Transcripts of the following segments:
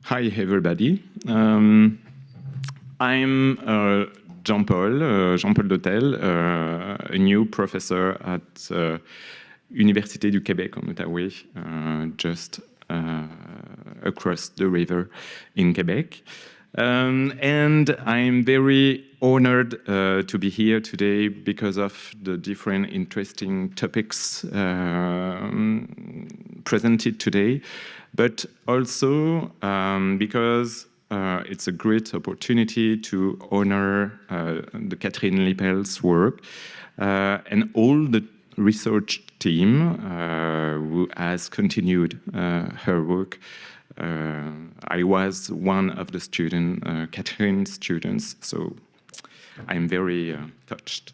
Hi, everybody. I'm Jean-Paul Dautel, a new professor at Université du Québec en Ottawa, just across the river in Quebec. And I'm very honored to be here today because of the different interesting topics presented today, but also because it's a great opportunity to honor the Catherine Lippel's work and all the research team who has continued her work. I was one of the Catherine's students, so I'm very touched.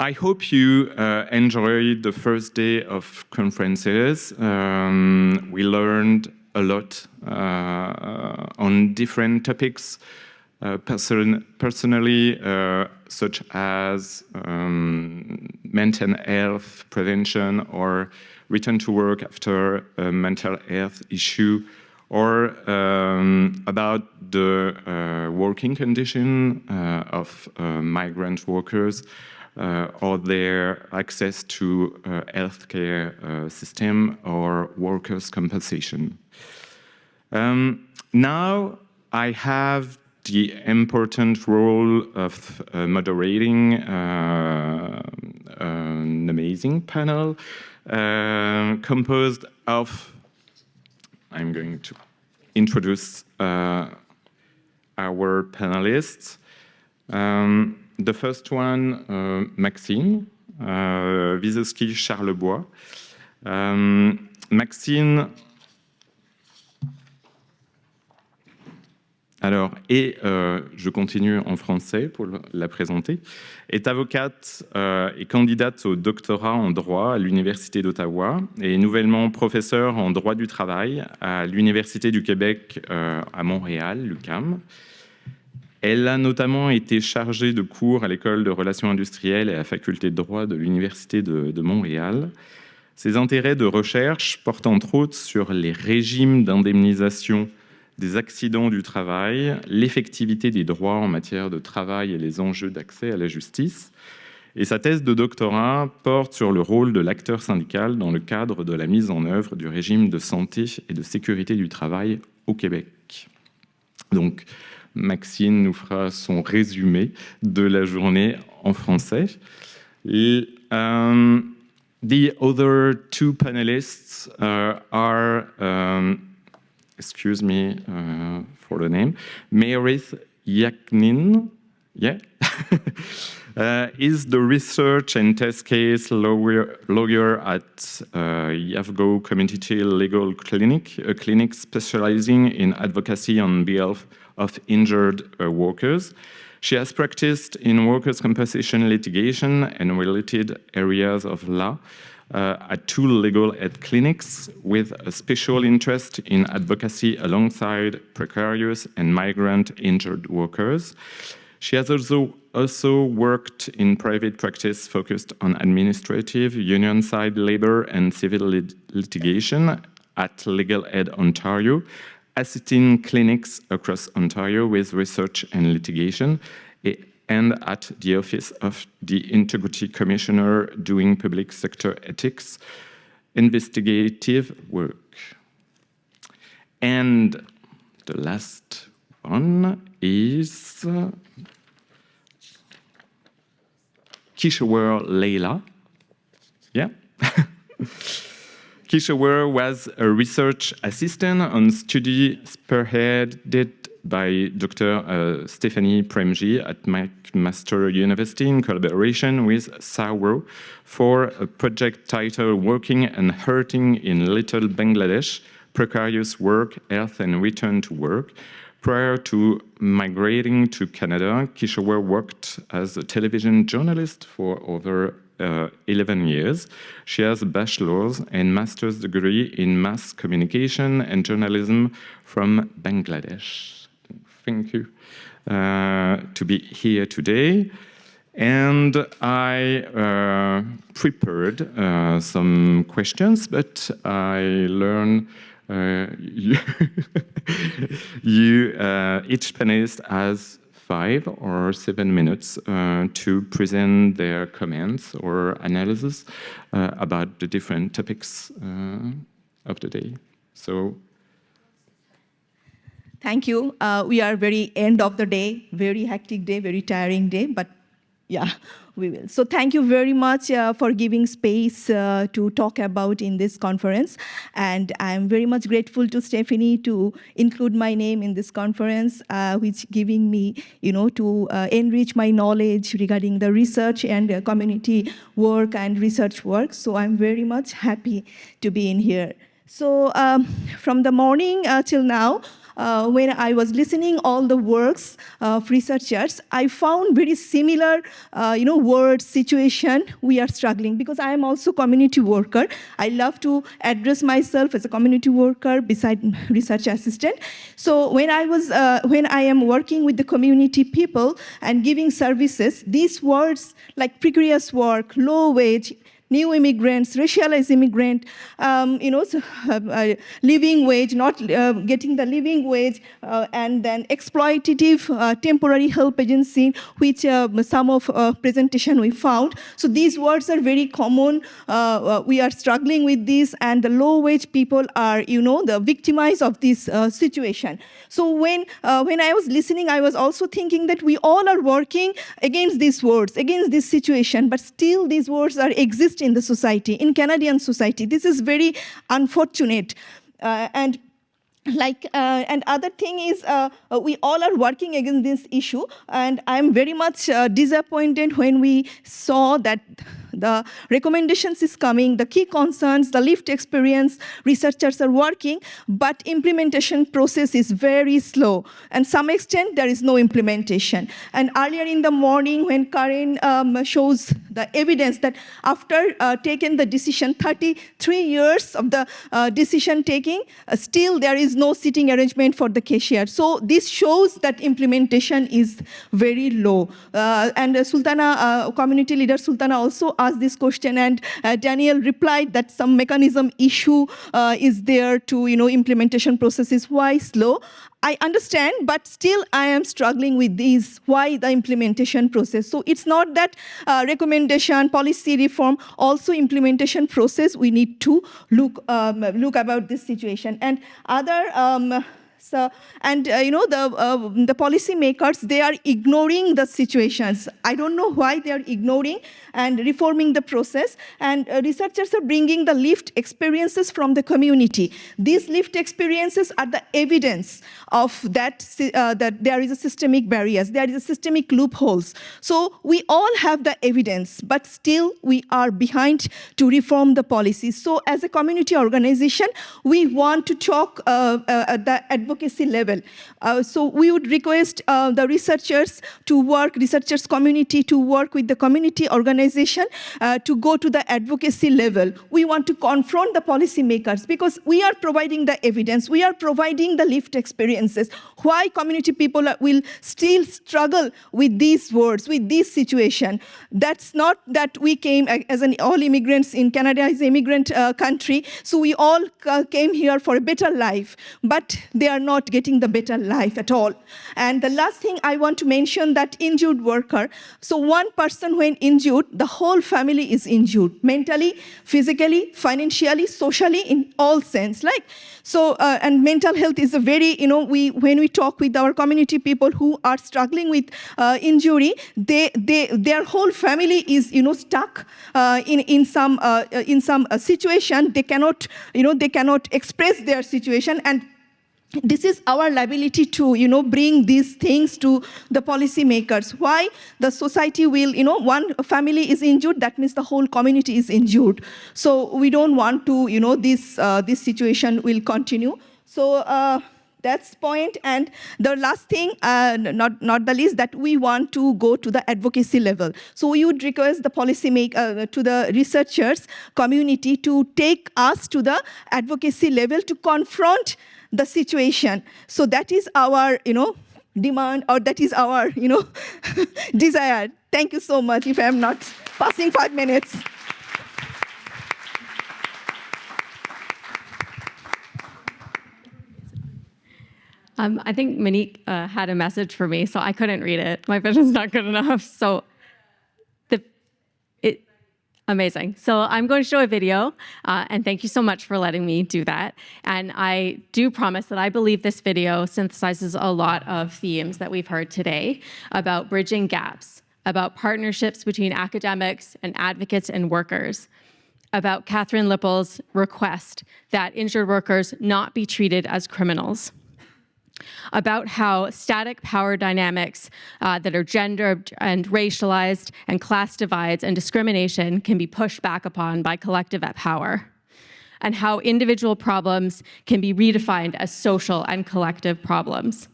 I hope you enjoyed the first day of conferences. We learned a lot on different topics, personally, such as mental health prevention or return to work after a mental health issue, or about the working condition of migrant workers, or their access to healthcare system or workers' compensation. Now I have the important role of moderating an amazing panel composed of, I'm going to introduce our panelists. The first one, Maxine, Visotzky-Charlebois. Maxine, alors, je continue en français pour la présenter, est avocate et candidate au doctorat en droit à l'Université d'Ottawa et nouvellement professeure en droit du travail à l'Université du Québec à Montréal, l'UQAM. Elle a notamment été chargée de cours à l'École de relations industrielles et à la Faculté de droit de l'Université de Montréal. Ses intérêts de recherche portent entre autres sur les régimes d'indemnisation des accidents du travail, l'effectivité des droits en matière de travail et les enjeux d'accès à la justice. Et sa thèse de doctorat porte sur le rôle de l'acteur syndical dans le cadre de la mise en œuvre du régime de santé et de sécurité du travail au Québec. Donc, Maxine nous fera son résumé de la journée en français. The other two panelists are, excuse me for the name, Maryth Yachnin, yeah, is the research and test case lawyer at Yavgo Community Legal Clinic, a clinic specializing in advocacy on behalf of injured workers. She has practiced in workers' compensation litigation and related areas of law at two legal aid clinics with a special interest in advocacy alongside precarious and migrant injured workers. She has also worked in private practice focused on administrative, union-side labor and civil litigation at Legal Aid Ontario, assisting clinics across Ontario with research and litigation, and at the Office of the Integrity Commissioner doing public sector ethics, investigative work. And the last one is Kishower Laila. Yeah. Kishower was a research assistant on study spearheaded by Dr. Stephanie Premji at McMaster University in collaboration with Sauro for a project titled Working and Hurting in Little Bangladesh, Precarious Work, Health and Return to Work. Prior to migrating to Canada, Kishower worked as a television journalist for over 11 years. She has a bachelor's and master's degree in mass communication and journalism from Bangladesh. Thank you to be here today. And I prepared some questions, but I learned You, each panelist has 5 or 7 minutes to present their comments or analysis about the different topics of the day. So, thank you. We are very end of the day, very hectic day, very tiring day, but yeah, we will. So thank you very much for giving space to talk about in this conference. And I'm very much grateful to Stephanie to include my name in this conference, which giving me, to enrich my knowledge regarding the research and community work and research work. So I'm very much happy to be in here. So from the morning till now, when I was listening all the works of researchers, I found very similar, words, situation we are struggling, because I am also community worker. I love to address myself as a community worker beside research assistant. So when I am working with the community people and giving services, these words like precarious work, low wage, new immigrants, racialized immigrant, living wage, not getting the living wage, and then exploitative temporary help agency, which some of presentation we found. So these words are very common. We are struggling with this, and the low wage people are, the victimized of this situation. So when I was listening, I was also thinking that we all are working against these words, against this situation, but still these words are exist in the society, in Canadian society. This is very unfortunate. And other thing is, we all are working against this issue, and I'm very much disappointed when we saw that the recommendations is coming, the key concerns, the lived experience, researchers are working, but implementation process is very slow. And some extent, there is no implementation. And earlier in the morning, when Karen shows the evidence that after taking the decision, 33 years of the decision taking, still there is no sitting arrangement for the cashier. So this shows that implementation is very low. And Sultana, community leader Sultana also asked this question, and Daniel replied that some mechanism issue is there to, implementation process is why slow. I understand, but still I am struggling with these, why the implementation process. So it's not that recommendation, policy reform, also implementation process, we need to look about this situation. And other, the policy makers, they are ignoring the situations. I don't know why they are ignoring and reforming the process. And researchers are bringing the lived experiences from the community. These lived experiences are the evidence of that there is a systemic barriers, there is a systemic loopholes. So we all have the evidence, but still we are behind to reform the policies. So as a community organization, we want to talk at the advocacy level. So we would request the researchers community to work with the community organization to go to the advocacy level. We want to confront the policymakers because we are providing the evidence, we are providing the lived experiences. Why community people will still struggle with these words, with this situation? That's not that we came as all immigrants in Canada is an immigrant country, so we all came here for a better life, but they are not getting the better life at all. And the last thing I want to mention, that injured worker. So one person when injured, the whole family is injured, mentally, physically, financially, socially, in all sense. And mental health is a very, when we talk with our community people who are struggling with injury, their whole family is, stuck in some situation. They cannot express their situation, and this is our liability to, bring these things to the policymakers. Why the society will, one family is injured, that means the whole community is injured. So we don't want to, this situation will continue. So that's point. And the last thing, not the least, that we want to go to the advocacy level. So we would request the policymaker, to the researchers community to take us to the advocacy level to confront the situation. So that is our, demand, or that is our, desire. Thank you so much if I'm not passing 5 minutes. I think Monique had a message for me, so I couldn't read it. My vision's not good enough. So, amazing. So I'm going to show a video, and thank you so much for letting me do that. And I do promise that I believe this video synthesizes a lot of themes that we've heard today about bridging gaps, about partnerships between academics and advocates and workers, about Catherine Lippel's request that injured workers not be treated as criminals, about how static power dynamics that are gendered and racialized and class divides and discrimination can be pushed back upon by collective power, and how individual problems can be redefined as social and collective problems.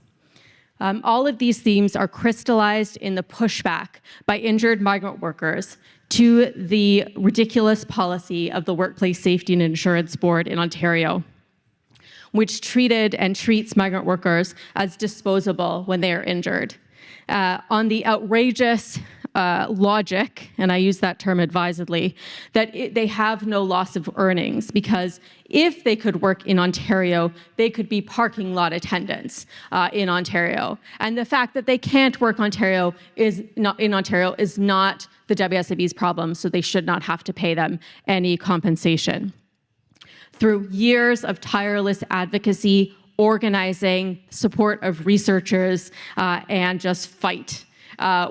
All of these themes are crystallized in the pushback by injured migrant workers to the ridiculous policy of the Workplace Safety and Insurance Board in Ontario, which treated and treats migrant workers as disposable when they are injured. On the outrageous logic, and I use that term advisedly, that they have no loss of earnings, because if they could work in Ontario, they could be parking lot attendants in Ontario. And the fact that they can't work in Ontario is not the WSIB's problem, so they should not have to pay them any compensation. Through years of tireless advocacy, organizing, support of researchers, and just fight,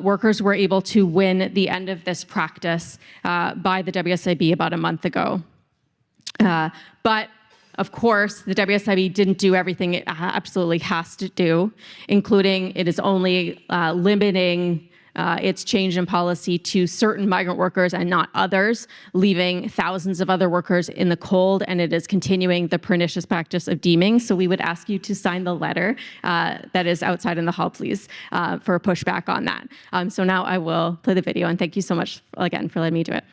workers were able to win the end of this practice by the WSIB about a month ago. But of course, the WSIB didn't do everything it absolutely has to do, including it is only limiting its change in policy to certain migrant workers and not others, leaving thousands of other workers in the cold, and it is continuing the pernicious practice of deeming. So we would ask you to sign the letter that is outside in the hall, please, for a pushback on that. So now I will play the video, and thank you so much again for letting me do it.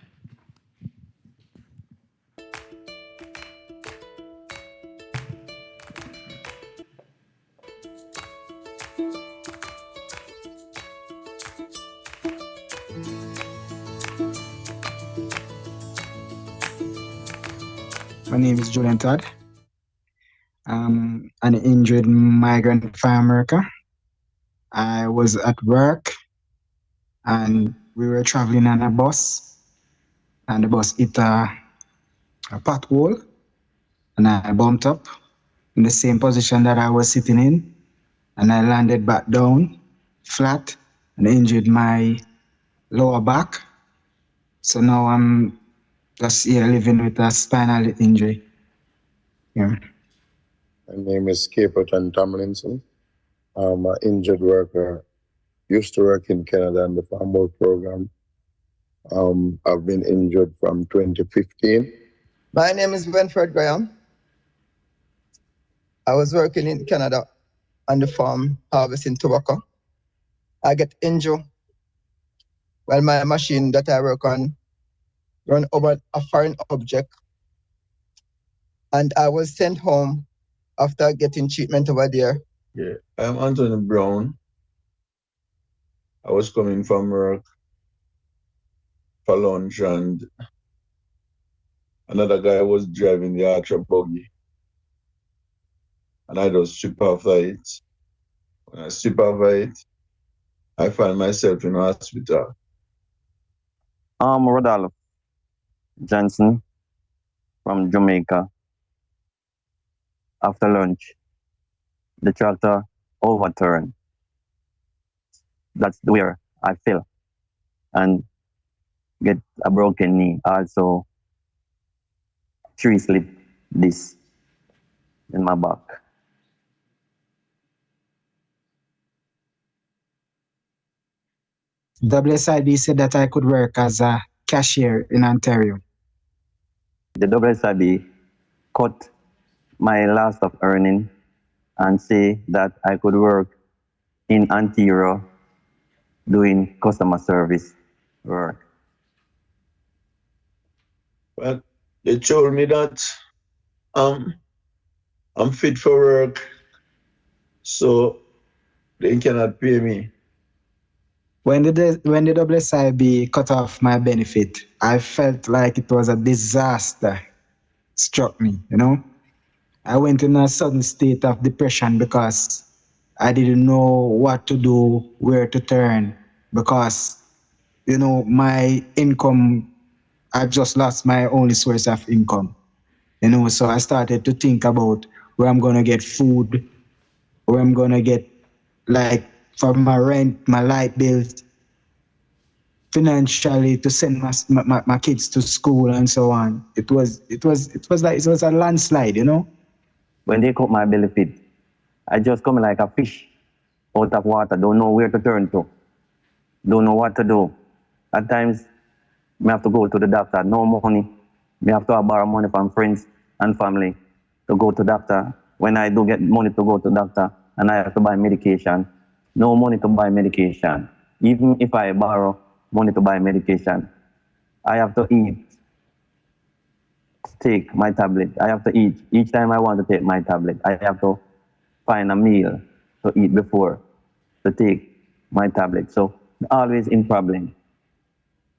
My name is Julian Todd. I'm an injured migrant farm worker. I was at work and we were traveling on a bus, and the bus hit a pothole, and I bumped up in the same position that I was sitting in, and I landed back down flat and injured my lower back. So now I'm just here living with a spinal injury. Yeah. My name is Caperton Tomlinson. I'm an injured worker. Used to work in Canada in the farm work program. I've been injured from 2015. My name is Winfred Graham. I was working in Canada on the farm harvesting tobacco. I get injured while my machine that I work on run over a foreign object, and I was sent home after getting treatment over there. Yeah, I'm Anthony Brown. I was coming from work for lunch, and another guy was driving the Archer buggy, and I just strip after it. When I strip after it, I find myself in a hospital. I'm Rodolph Johnson from Jamaica. After lunch, the tractor overturned. That's where I fell and get a broken knee. Also, 3 slip disc in my back. WSIB said that I could work as a cashier in Ontario. The WSIB cut my last of earning and say that I could work in Ontario doing customer service work. But they told me that I'm fit for work, so they cannot pay me. When the WSIB cut off my benefit, I felt like it was a disaster struck me, you know. I went in a sudden state of depression because I didn't know what to do, where to turn, because, you know, my income, I've just lost my only source of income. You know, so I started to think about where I'm gonna get food, where I'm gonna get, like, for my rent, my light bills, financially to send my kids to school and so on. It was a landslide, you know. When they cut my belly fit, I just come like a fish out of water, don't know where to turn to, don't know what to do. At times, I have to go to the doctor, no money. I have to borrow money from friends and family to go to doctor. When I do get money to go to doctor and I have to buy medication, no money to buy medication. Even if I borrow money to buy medication, I have to eat, take my tablet. I have to eat. Each time I want to take my tablet, I have to find a meal to eat before to take my tablet. So always in problem.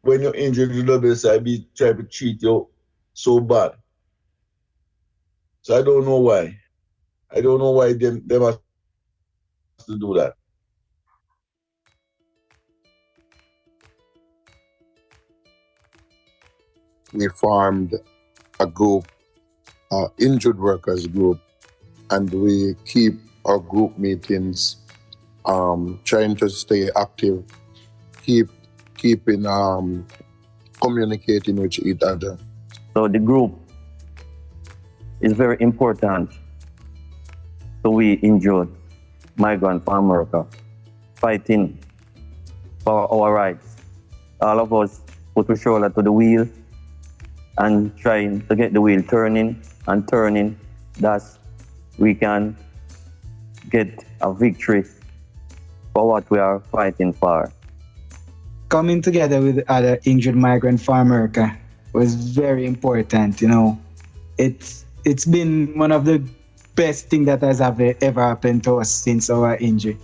When you're injured, the WSIB try to treat you so bad. So I don't know why. I don't know why them have to do that. We formed a group, injured workers group, and we keep our group meetings, trying to stay active, keeping communicating with each other. So the group is very important. So we injured migrant farm worker, fighting for our rights. All of us put our shoulder to the wheel and trying to get the wheel turning and turning, thus we can get a victory for what we are fighting for. Coming together with other injured migrant farm worker was very important, you know. It's been one of the best things that has ever happened to us since our injury.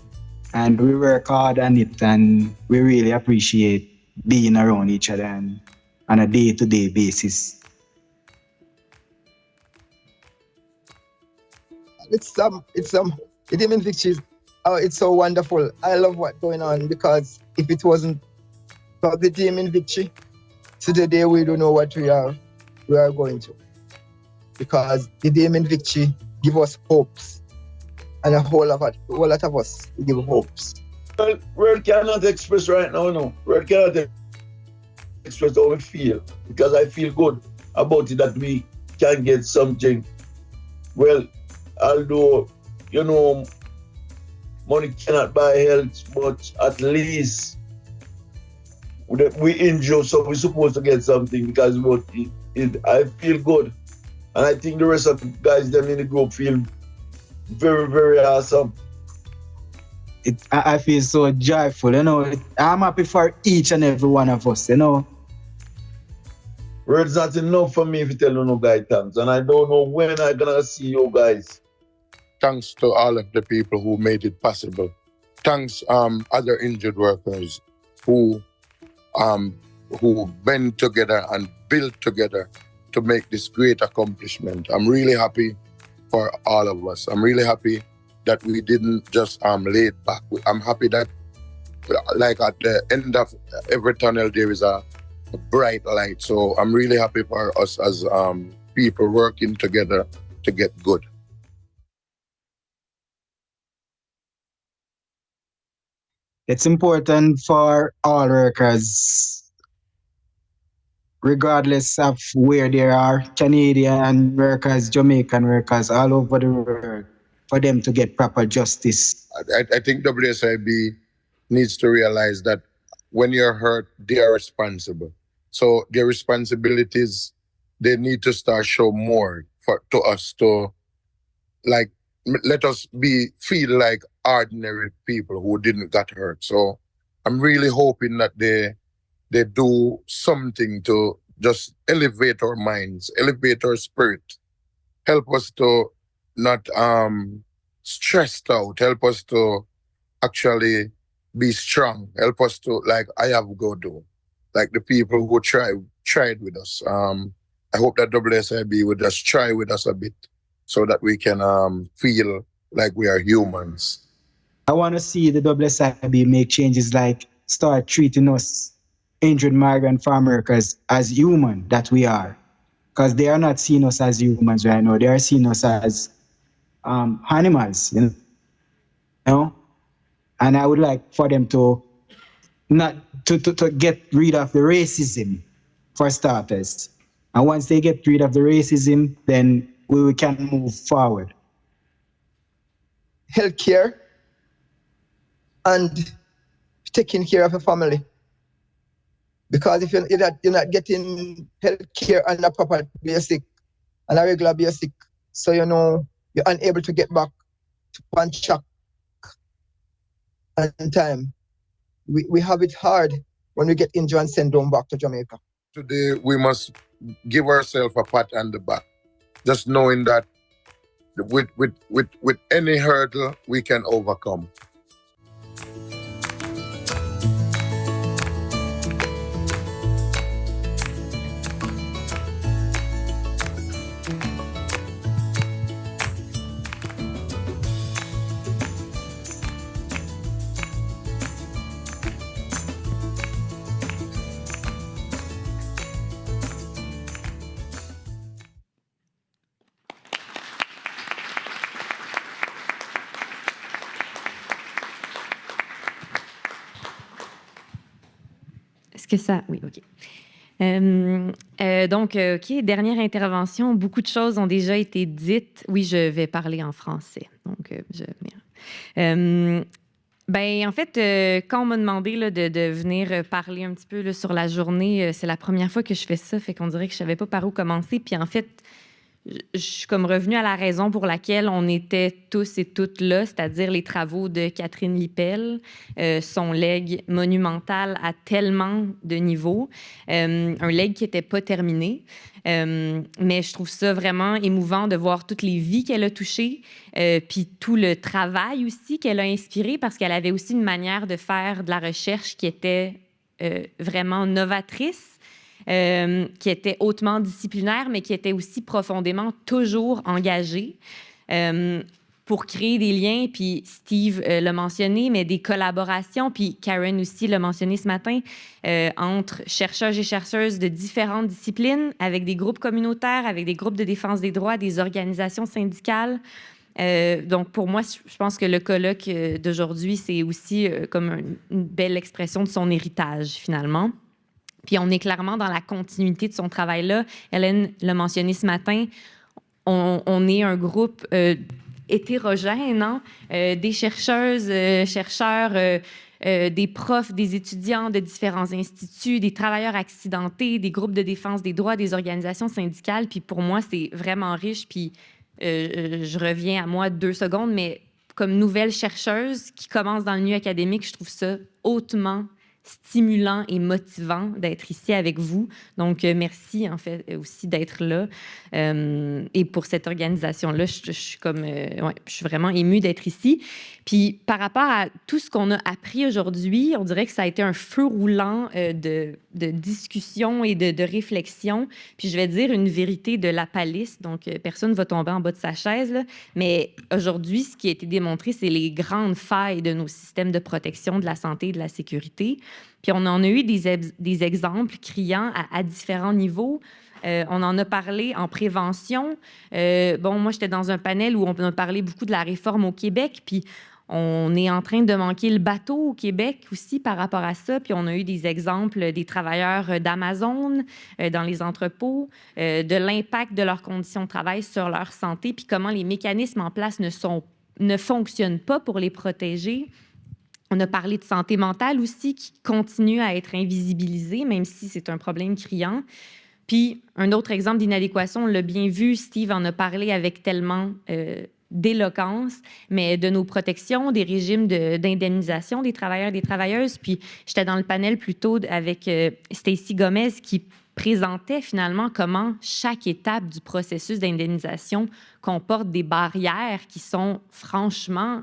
And we work hard on it, and we really appreciate being around each other and on a day-to-day basis. The Demon Victory is, it's so wonderful. I love what's going on, because if it wasn't for the Demon Victory, today we don't know what we are going to. Because the Demon Victory give us hopes, and a whole lot of us give hopes. Well, word cannot express right now, no. Word cannot express how we feel, because I feel good about it that we can get something. Well, although, you know, money cannot buy health, but at least we injure, so we're supposed to get something, because I feel good. And I think the rest of the guys them in the group feel very, very awesome. I feel so joyful, you know. I'm happy for each and every one of us, you know. Words not enough for me if you tell you no guy thanks. And I don't know when I'm gonna see you guys. Thanks to all of the people who made it possible. Thanks other injured workers who band together and build together to make this great accomplishment. I'm really happy for all of us. I'm really happy that we didn't just lay it back. I'm happy that, like, at the end of every tunnel there is a bright light. So I'm really happy for us as people working together to get good. It's important for all workers, regardless of where they are, Canadian workers, Jamaican workers, all over the world, for them to get proper justice. I think WSIB needs to realize that when you're hurt, they are responsible. So their responsibilities, they need to start show more to us to, like, let us feel like ordinary people who didn't get hurt. So I'm really hoping that they do something to just elevate our minds, elevate our spirit, help us to not stressed out, help us to actually be strong, help us to, like I have go do, like the people who tried with us. I hope that WSIB would just try with us a bit so that we can feel like we are humans. I want to see the WSIB make changes like start treating us injured migrant farm workers as human that we are. Because they are not seeing us as humans right now. They are seeing us as animals, you know? And I would like for them to not to get rid of the racism for starters. And once they get rid of the racism, then we can move forward. Healthcare and taking care of a family. Because if you're not getting healthcare on a proper basic, on a regular basic, so you know you're unable to get back to one track on time. We have it hard when we get injured and sent down back to Jamaica. Today, we must give ourselves a pat on the back, just knowing that with any hurdle, we can overcome. Est-ce que ça... Oui, OK. OK, dernière intervention. Beaucoup de choses ont déjà été dites. Oui, je vais parler en français. Donc, en fait, quand on m'a demandé là, de venir parler un petit peu là, sur la journée, c'est la première fois que je fais ça, fait qu'on dirait que je savais pas par où commencer. Puis en fait, je suis comme revenue à la raison pour laquelle on était tous et toutes là, c'est-à-dire les travaux de Catherine Lippel, son legs monumental à tellement de niveaux, un legs qui n'était pas terminé. Mais je trouve ça vraiment émouvant de voir toutes les vies qu'elle a touchées, puis tout le travail aussi qu'elle a inspiré, parce qu'elle avait aussi une manière de faire de la recherche qui était vraiment novatrice. Qui était hautement disciplinaire, mais qui était aussi profondément toujours engagé pour créer des liens. Puis Steve l'a mentionné, mais des collaborations, puis Karen aussi l'a mentionné ce matin, entre chercheurs et chercheuses de différentes disciplines, avec des groupes communautaires, avec des groupes de défense des droits, des organisations syndicales. Donc, pour moi, je pense que le colloque d'aujourd'hui, c'est aussi comme une belle expression de son héritage, finalement. Puis on est clairement dans la continuité de son travail-là. Hélène l'a mentionné ce matin, on est un groupe hétérogène, hein? Des chercheuses, chercheurs, des profs, des étudiants de différents instituts, des travailleurs accidentés, des groupes de défense des droits, des organisations syndicales. Puis pour moi, c'est vraiment riche. Puis je reviens à moi 2 secondes, mais comme nouvelle chercheuse qui commence dans le milieu académique, je trouve ça hautement stimulant et motivant d'être ici avec vous. Donc, merci, en fait, aussi d'être là. Et pour cette organisation-là, je suis comme... je suis vraiment émue d'être ici. Puis, par rapport à tout ce qu'on a appris aujourd'hui, on dirait que ça a été un feu roulant de discussion et de réflexion. Puis, je vais dire une vérité de la palisse. Donc, personne ne va tomber en bas de sa chaise, là. Mais aujourd'hui, ce qui a été démontré, c'est les grandes failles de nos systèmes de protection de la santé et de la sécurité. Puis, on en a eu des exemples criants à différents niveaux. On en a parlé en prévention. Moi, j'étais dans un panel où on a parlé beaucoup de la réforme au Québec, puis on est en train de manquer le bateau au Québec aussi par rapport à ça. Puis on a eu des exemples des travailleurs d'Amazon dans les entrepôts, de l'impact de leurs conditions de travail sur leur santé, puis comment les mécanismes en place ne fonctionnent pas pour les protéger. On a parlé de santé mentale aussi, qui continue à être invisibilisée, même si c'est un problème criant. Puis, un autre exemple d'inadéquation, on l'a bien vu, Steve en a parlé avec tellement d'éloquence, mais de nos protections, des régimes d'indemnisation des travailleurs et des travailleuses. Puis, j'étais dans le panel plutôt avec Stacy Gomez qui présentait finalement comment chaque étape du processus d'indemnisation comporte des barrières qui sont franchement...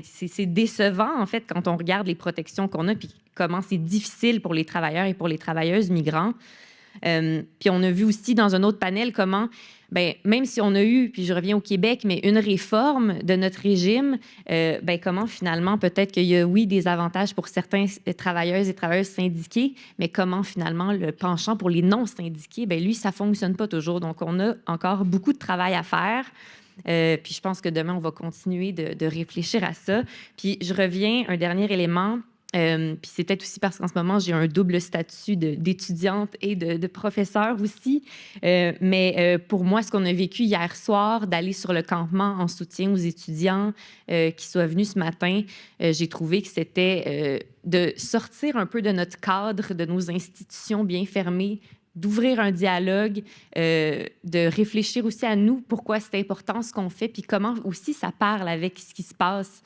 c'est décevant, en fait, quand on regarde les protections qu'on a, puis comment c'est difficile pour les travailleurs et pour les travailleuses migrants. Puis on a vu aussi dans un autre panel comment, même si on a eu, puis je reviens au Québec, mais une réforme de notre régime, comment finalement peut-être qu'il y a, oui, des avantages pour certains travailleuses et travailleurs syndiqués, mais comment finalement le penchant pour les non-syndiqués, lui, ça ne fonctionne pas toujours. Donc, on a encore beaucoup de travail à faire. Puis je pense que demain, on va continuer de réfléchir à ça. Puis je reviens, un dernier élément, puis c'est peut-être aussi parce qu'en ce moment, j'ai un double statut d'étudiante et de professeur aussi. Mais pour moi, ce qu'on a vécu hier soir, d'aller sur le campement en soutien aux étudiants qui soient venus ce matin, j'ai trouvé que c'était de sortir un peu de notre cadre, de nos institutions bien fermées, d'ouvrir un dialogue, de réfléchir aussi à nous, pourquoi c'est important ce qu'on fait, puis comment aussi ça parle avec ce qui se passe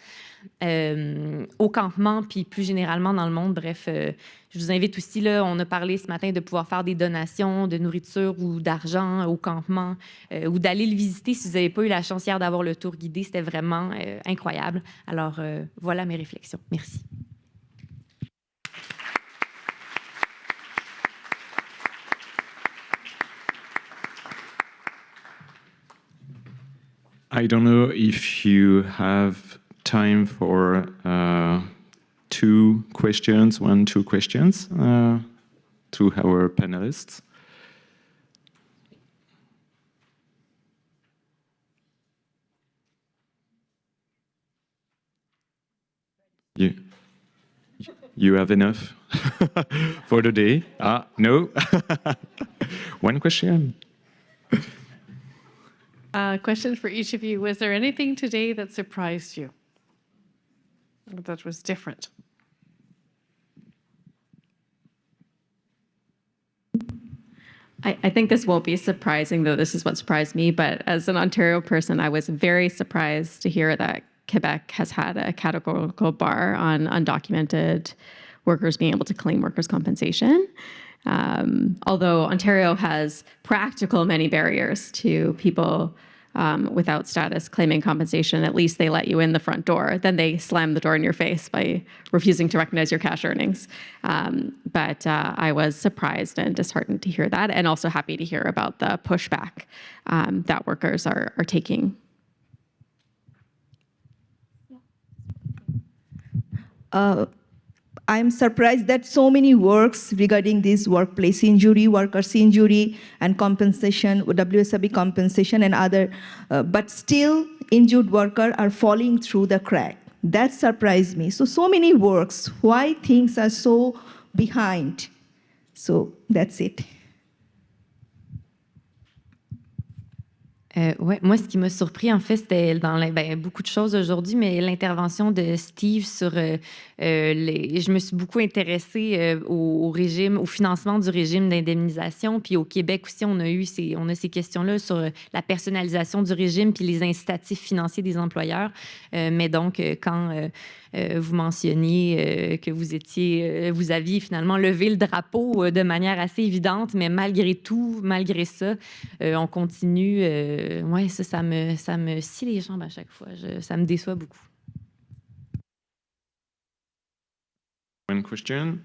au campement, puis plus généralement dans le monde. Bref, je vous invite aussi, là, on a parlé ce matin de pouvoir faire des donations de nourriture ou d'argent au campement, ou d'aller le visiter si vous n'avez pas eu la chance hier d'avoir le tour guidé. C'était vraiment incroyable. Alors, voilà mes réflexions. Merci. I don't know if you have time for two questions to our panelists. You have enough for the day? No? One question. Question for each of you. Was there anything today that surprised you? That was different? I think this won't be surprising, though this is what surprised me, but as an Ontario person, I was very surprised to hear that Quebec has had a categorical bar on undocumented workers being able to claim workers' compensation. Although Ontario has practical many barriers to people without status claiming compensation, at least they let you in the front door. Then they slam the door in your face by refusing to recognize your cash earnings. But I was surprised and disheartened to hear that, and also happy to hear about the pushback that workers are taking. I'm surprised that so many works regarding this workplace injury, workers' injury, and compensation, WSIB compensation and other, but still injured workers are falling through the crack. That surprised me. So many works, why things are so behind? So that's it. Ouais, moi, ce qui m'a surpris, en fait, c'était dans beaucoup de choses aujourd'hui, mais l'intervention de Steve sur je me suis beaucoup intéressée au régime, au financement du régime d'indemnisation. Puis au Québec aussi, on a ces questions-là sur la personnalisation du régime puis les incitatifs financiers des employeurs. Mais donc, quand vous mentionniez que vous aviez finalement levé le drapeau de manière assez évidente, mais malgré tout, malgré ça, on continue. Ouais, ça me scie les jambes à chaque fois. Ça me déçoit beaucoup. One question.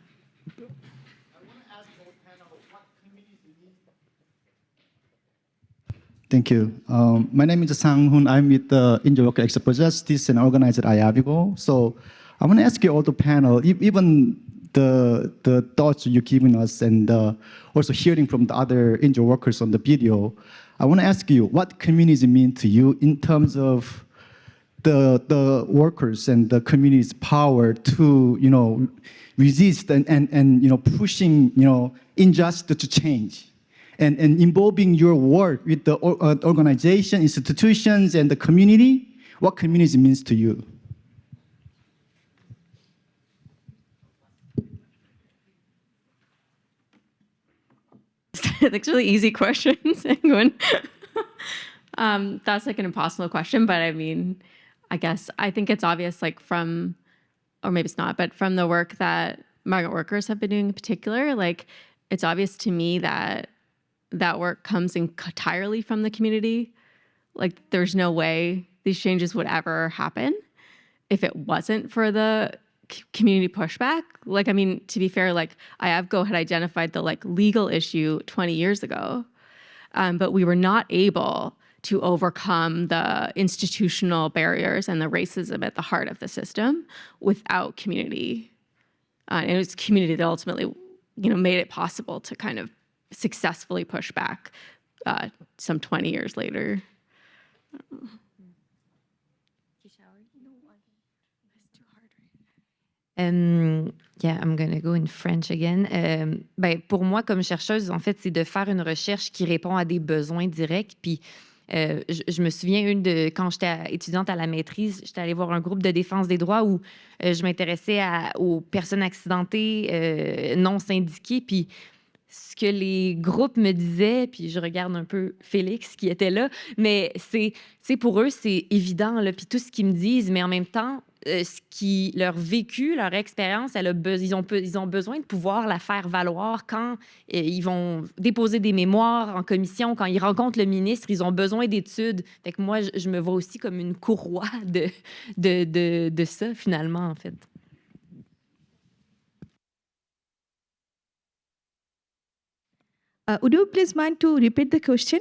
Thank you. My name is Sang Hoon. I'm with the Injured Worker Expo Justice and organizer at IAVIGO. So I want to ask you all the panel, even the thoughts you're giving us and also hearing from the other injured workers on the video, I want to ask you what communism means to you in terms of the workers and the community's power to, resist and pushing, injustice to change. And involving your work with the organization, institutions, and the community, what communism means to you? That's really easy questions. That's like an impossible question, but I mean, I guess I think it's obvious, like from, or maybe it's not, but from the work that migrant workers have been doing in particular, like it's obvious to me that that work comes entirely from the community. Like there's no way these changes would ever happen if it wasn't for the community pushback. Like, I mean, to be fair, like IAVGO had identified the like legal issue 20 years ago, but we were not able to overcome the institutional barriers and the racism at the heart of the system without community. And it was community that ultimately, made it possible to kind of successfully push back some 20 years later. Yeah, I'm gonna go in French again. Pour moi, comme chercheuse, en fait, c'est de faire une recherche qui répond à des besoins directs. Puis, je me souviens, quand j'étais étudiante à la maîtrise, j'étais allée voir un groupe de défense des droits où je m'intéressais aux personnes accidentées non syndiquées. Puis, ce que les groupes me disaient, puis je regarde un peu Félix qui était là, mais c'est pour eux, c'est évident, là, puis tout ce qu'ils me disent, mais en même temps, ce qui leur vécu, leur expérience, ils ont besoin de pouvoir la faire valoir quand ils vont déposer des mémoires en commission, quand ils rencontrent le ministre, ils ont besoin d'études. Fait que moi, je me vois aussi comme une courroie de ça, finalement, en fait. Would you please mind to repeat the question?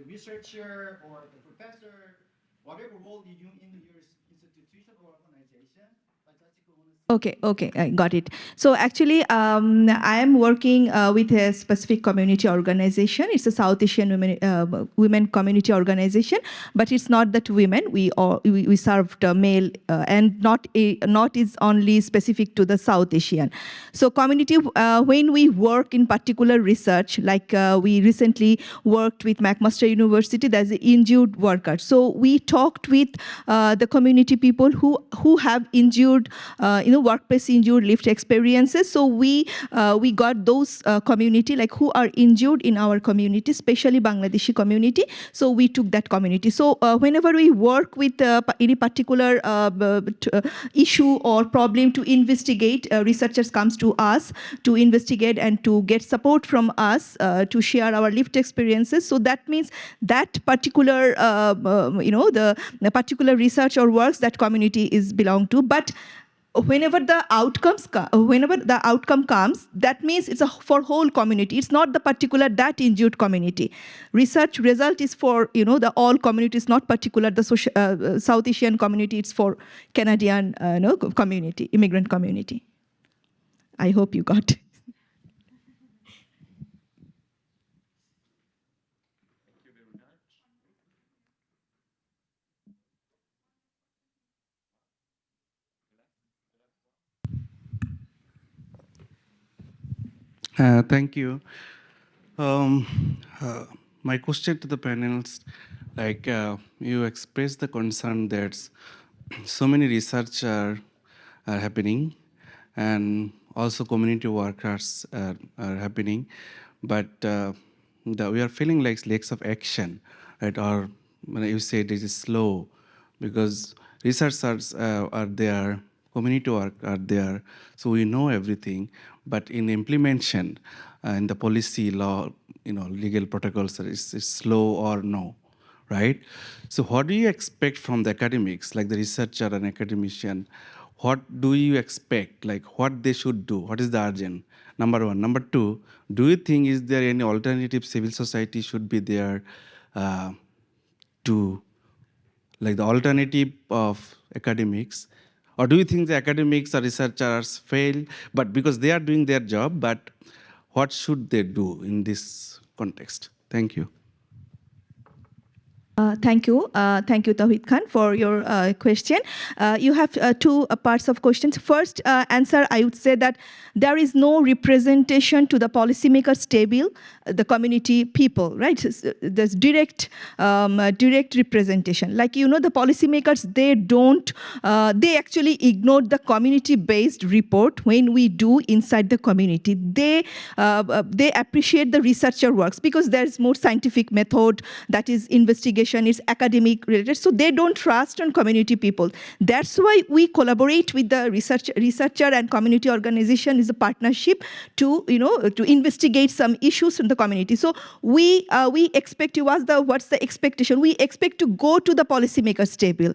Researcher or the professor, whatever role you do in your institution or organization. Okay, I got it. So actually, I am working with a specific community organization. It's a South Asian women community organization, but it's not that women. We served male and not is only specific to the South Asian. So community, when we work in particular research, like we recently worked with McMaster University, there's injured workers. So we talked with the community people who have injured, workplace injured lived experiences. So we got those community like who are injured in our community, especially Bangladeshi community. So we took that community. So whenever we work with any particular issue or problem to investigate, researchers comes to us to investigate and to get support from us to share our lived experiences. So that means that particular, the particular research or works that community is belong to. But whenever the outcome comes, that means it's for whole community. It's not the particular that injured community. Research result is for the all communities, not particular the South Asian community. It's for Canadian community, immigrant community. I hope you got it. Thank you. My question to the panelists, like you expressed the concern that so many research are happening and also community workers are happening, but we are feeling like lacks of action, right? Or when you say it is slow because researchers are there, community work are there, so we know everything, but in implementation, in the policy law, legal protocols, is slow or no, right? So what do you expect from the academics, like the researcher and academician? What do you expect, like what they should do? What is the urgent? Number one. Number two, do you think is there any alternative civil society should be there to, like the alternative of academics? Or do you think the academics or researchers fail, but because they are doing their job, but what should they do in this context? Thank you. Thank you, Tawhid Khan, for your question. You have two parts of questions. First answer, I would say that there is no representation to the policymakers table, the community people, right? There's direct representation. Like, the policymakers, they actually ignored the community-based report when we do inside the community. They appreciate the researcher works because there's more scientific method, that is investigation organization, it's academic related, so they don't trust on community people. That's why we collaborate with the researcher and community organization is a partnership to, to investigate some issues in the community. So we expect you ask what's the expectation? We expect to go to the policymakers table.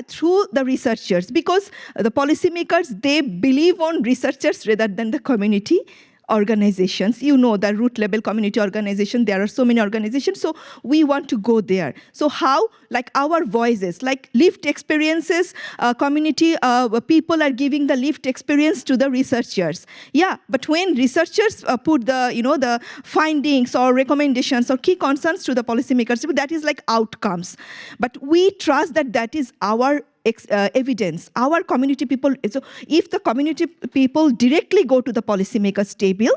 Through the researchers, because the policymakers, they believe on researchers rather than the community organizations. The root level community organization, there are so many organizations, so we want to go there. So how? Like our voices, like lived experiences, community people are giving the lived experience to the researchers. Yeah, but when researchers put the, the findings or recommendations or key concerns to the policymakers, that is like outcomes. But we trust that that is our evidence, our community people. So if the community people directly go to the policymakers table,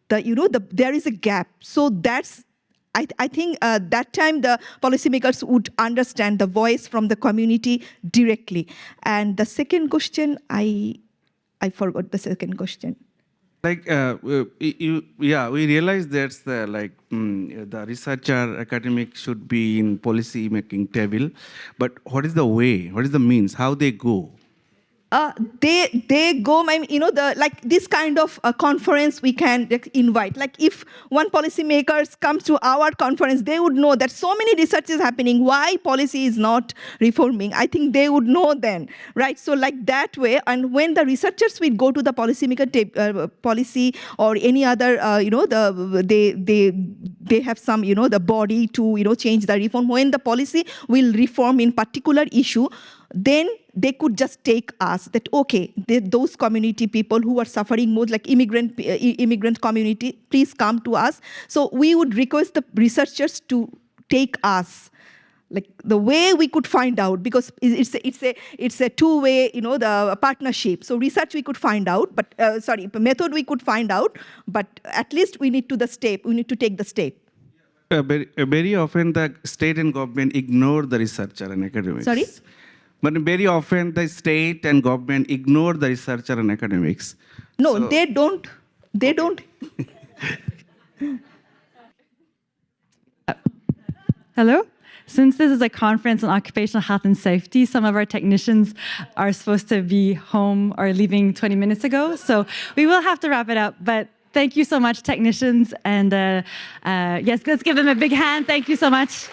there is a gap. So that's, I think that time the policymakers would understand the voice from the community directly. And the second question, I forgot the second question. Like we realize that's the the researcher academic should be in policy making table, but what is the way? What is the means? How they go? They go, this kind of conference we can invite. Like if one policymakers comes to our conference, they would know that so many research is happening, why policy is not reforming. I think they would know then, right? So like that way, and when the researchers will go to the policymaker policy or any other, they have some, the body to, change the reform. When the policy will reform in particular issue, then they could just take us that, okay, those community people who are suffering most, like immigrant community, please come to us. So we would request the researchers to take us, like the way we could find out, because it's a two-way, the partnership. So research we could find out, but method we could find out, but at least we need to take the step. Very often the state and government ignore the researcher and academics. Sorry? But very often the state and government ignore the researcher and academics. No, so, they don't. They don't. Hello? Since this is a conference on occupational health and safety, some of our technicians are supposed to be home or leaving 20 minutes ago. So we will have to wrap it up. But thank you so much, technicians. And yes, let's give them a big hand. Thank you so much.